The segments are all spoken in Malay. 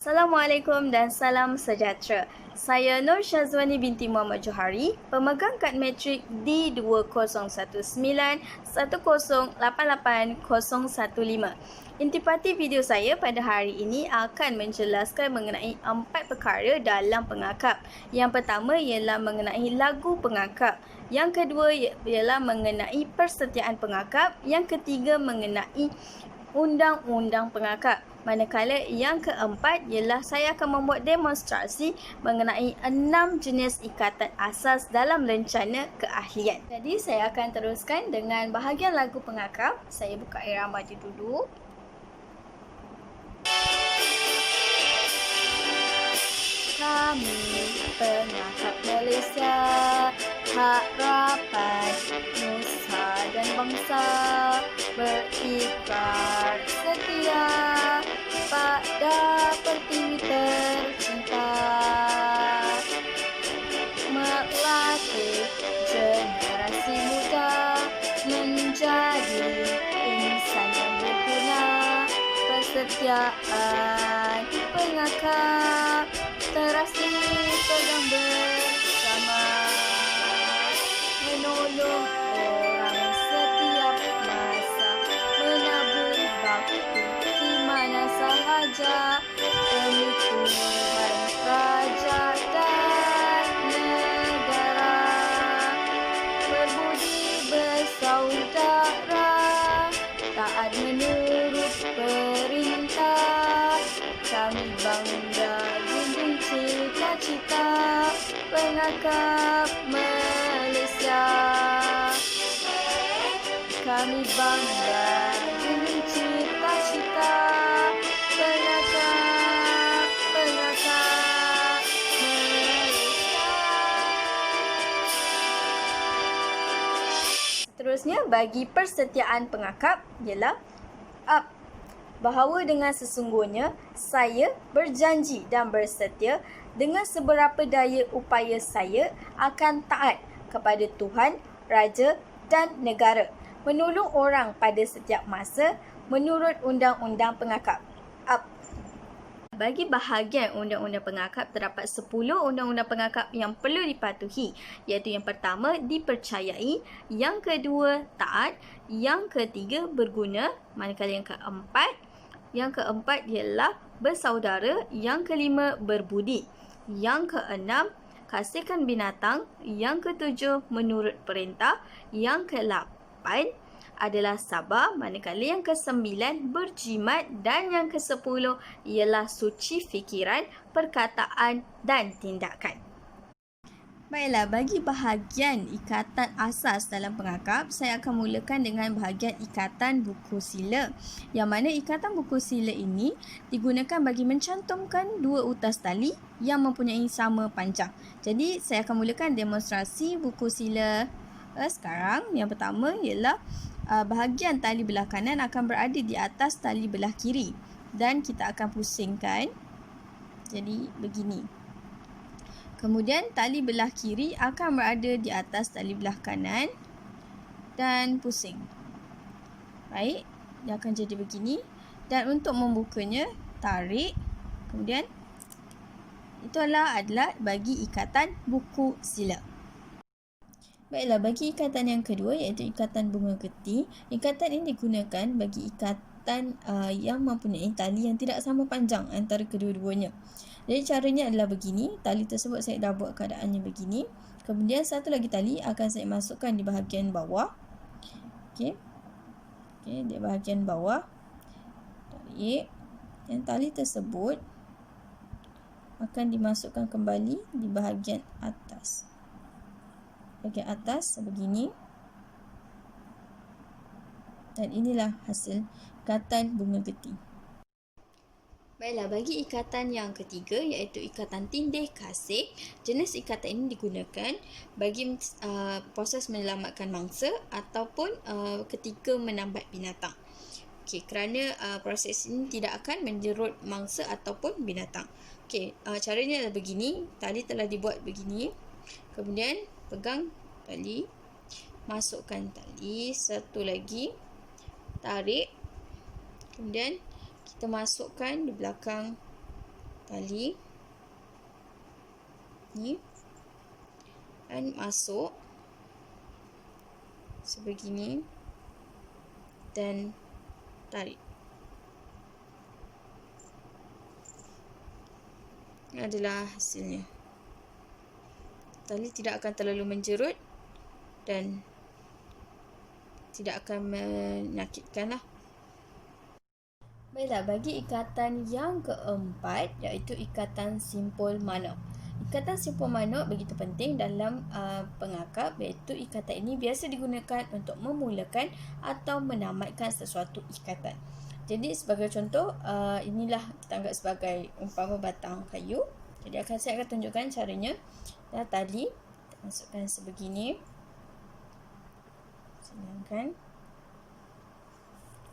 Assalamualaikum dan salam sejahtera. Saya Nur Syazwani binti Muhammad Johari, pemegang kad matrik D201910880015. Intipati video saya pada hari ini akan menjelaskan mengenai 4 perkara dalam pengakap. Yang pertama ialah mengenai lagu pengakap. Yang kedua ialah mengenai persetiaan pengakap. Yang ketiga mengenai undang-undang pengakap. Manakala yang keempat ialah saya akan membuat demonstrasi mengenai 6 jenis ikatan asas dalam rencana keahlian. Jadi saya akan teruskan dengan bahagian lagu pengakap. Saya buka irama dia dulu. Kami pengakap Malaysia, harapan nusa dan bangsa, berikrar setia pada pertiwi tercinta, melatih generasi muda menjadi insan yang berguna, persetiaan pengakap teras dipegang bersama, menolong orang setiap masa, menabur bakti di mana sahaja, demi Tuhan, raja dan negara, berbudi bersaudara, taat menurut perintah, kami bangga junjung cita-cita pengakap Malaysia. Kami bangga junjung cita-cita pengakap Malaysia. Seterusnya, bagi persetiaan pengakap ialah bahawa dengan sesungguhnya saya berjanji dan bersetia dengan seberapa daya upaya saya akan taat kepada Tuhan, Raja dan negara, menolong orang pada setiap masa menurut undang-undang pengakap. Bagi bahagian undang-undang pengakap, terdapat 10 undang-undang pengakap yang perlu dipatuhi, iaitu yang pertama dipercayai, yang kedua taat, yang ketiga berguna, manakala yang keempat ialah bersaudara, yang kelima berbudi, yang keenam kasihkan binatang, yang ketujuh menurut perintah, yang ke-8 adalah sabar, manakala yang ke-9 berjimat dan yang ke-10 ialah suci fikiran, perkataan dan tindakan. Baiklah, bagi bahagian ikatan asas dalam pengakap, saya akan mulakan dengan bahagian ikatan buku sila. Yang mana ikatan buku sila ini digunakan bagi mencantumkan dua utas tali yang mempunyai sama panjang. Jadi, saya akan mulakan demonstrasi buku sila sekarang. Yang pertama ialah bahagian tali belah kanan akan berada di atas tali belah kiri. Dan kita akan pusingkan. Jadi, begini. Kemudian tali belah kiri akan berada di atas tali belah kanan dan pusing. Baik, dia akan jadi begini. Dan untuk membukanya, tarik. Kemudian, itu adalah bagi ikatan buku sila. Baiklah, bagi ikatan yang kedua iaitu ikatan bunga geti. Ikatan ini digunakan bagi ikatan yang mempunyai tali yang tidak sama panjang antara kedua-duanya. Jadi caranya adalah begini. Tali tersebut saya dah buat keadaannya begini. Kemudian satu lagi tali akan saya masukkan di bahagian bawah. Okey, di bahagian bawah. Tarik. Dan tali tersebut akan dimasukkan kembali di bahagian atas. Bahagian atas begini. Dan inilah hasil ikatan bunga geti. Baiklah, bagi ikatan yang ketiga iaitu ikatan tindih kasih. Jenis ikatan ini digunakan bagi proses menyelamatkan mangsa ataupun ketika menambat binatang. Okey, kerana proses ini tidak akan menjerut mangsa ataupun binatang. Okey, caranya adalah begini. Tali telah dibuat begini. Kemudian pegang tali, masukkan tali, satu lagi, tarik. Kemudian kita masukkan di belakang tali ni dan masuk sebegini dan tarik. Ini adalah hasilnya. Tali tidak akan terlalu menjerut dan tidak akan menyakitkan lah. Baiklah, bagi ikatan yang keempat, iaitu ikatan simpul manuk. Ikatan simpul manuk begitu penting dalam pengakap, iaitu ikatan ini biasa digunakan untuk memulakan atau menamatkan sesuatu ikatan. Jadi sebagai contoh, inilah kita anggap sebagai umpama batang kayu. Jadi saya akan tunjukkan caranya. Tali kita masukkan sebegini. Senangkan.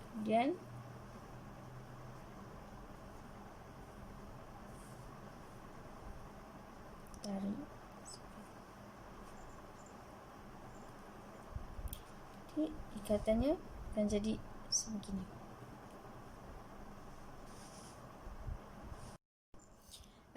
Kemudian tarik. Jadi ikatannya akan jadi sebegini.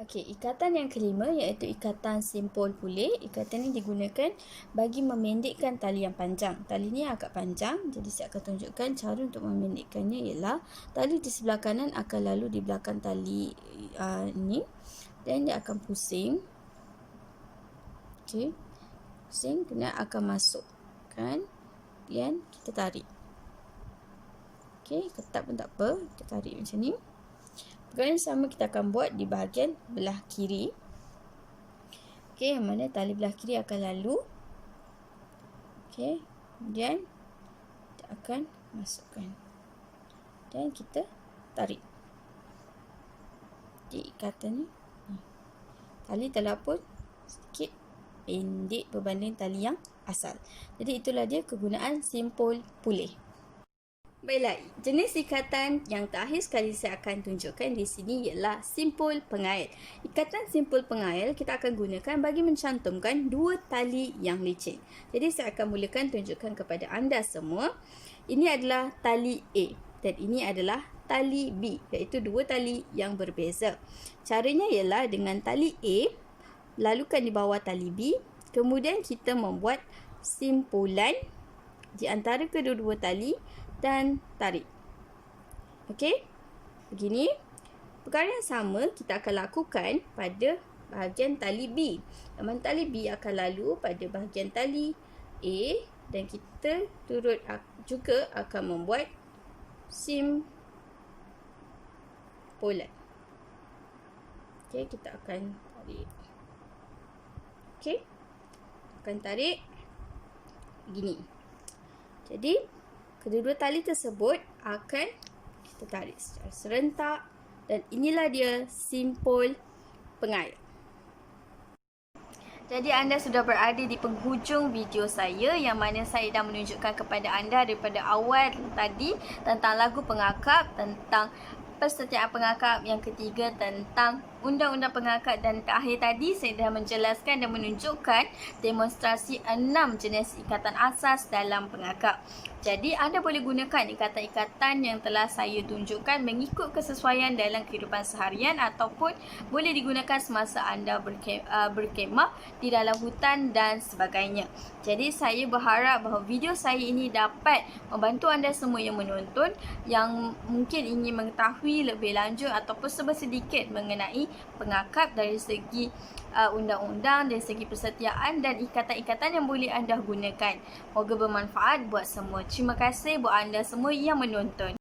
Okey, ikatan yang kelima iaitu ikatan simpul pulih. Ikatan ini digunakan bagi memendekkan tali yang panjang. Tali ini agak panjang, jadi saya akan tunjukkan cara untuk memendekkannya ialah tali di sebelah kanan akan lalu di belakang tali ini dan dia akan pusing. Okey, pusing kemudian akan masuk kan, kemudian kita tarik. Okey, ketat pun tak apa, kita tarik macam ni. Perkara yang sama kita akan buat di bahagian belah kiri. Okey, yang mana tali belah kiri akan lalu. Okey, kemudian kita akan masukkan. Dan kita tarik. Jadi ikatan ni. Tali telah pun sedikit pendek berbanding tali yang asal. Jadi itulah dia kegunaan simpul pulih. Baiklah, jenis ikatan yang terakhir sekali saya akan tunjukkan di sini ialah simpul pengail. Ikatan simpul pengail kita akan gunakan bagi mencantumkan dua tali yang licin. Jadi saya akan mulakan tunjukkan kepada anda semua. Ini adalah tali A dan ini adalah tali B, iaitu dua tali yang berbeza. Caranya ialah dengan tali A, lalukan di bawah tali B, kemudian kita membuat simpulan di antara kedua-dua tali dan tarik. Okey, begini. Perkara yang sama kita akan lakukan pada bahagian tali B. Yang tali B akan lalu pada bahagian tali A dan kita turut juga akan membuat simpulan. Okey, kita akan tarik. Okey, akan tarik begini. Jadi kedua-dua tali tersebut akan kita tarik secara serentak dan inilah dia simpul pengail. Jadi anda sudah berada di penghujung video saya yang mana saya dah menunjukkan kepada anda daripada awal tadi tentang lagu pengakap, tentang persetiaan pengakap, yang ketiga tentang undang-undang pengakap, dan terakhir tadi saya dah menjelaskan dan menunjukkan demonstrasi 6 jenis ikatan asas dalam pengakap. Jadi anda boleh gunakan ikatan-ikatan yang telah saya tunjukkan mengikut kesesuaian dalam kehidupan seharian ataupun boleh digunakan semasa anda berkemah di dalam hutan dan sebagainya. Jadi saya berharap bahawa video saya ini dapat membantu anda semua yang menonton yang mungkin ingin mengetahui lebih lanjut ataupun sedikit mengenai pengakap dari segi undang-undang, dari segi persetiaan dan ikatan-ikatan yang boleh anda gunakan. Moga bermanfaat buat semua. Terima kasih buat anda semua yang menonton.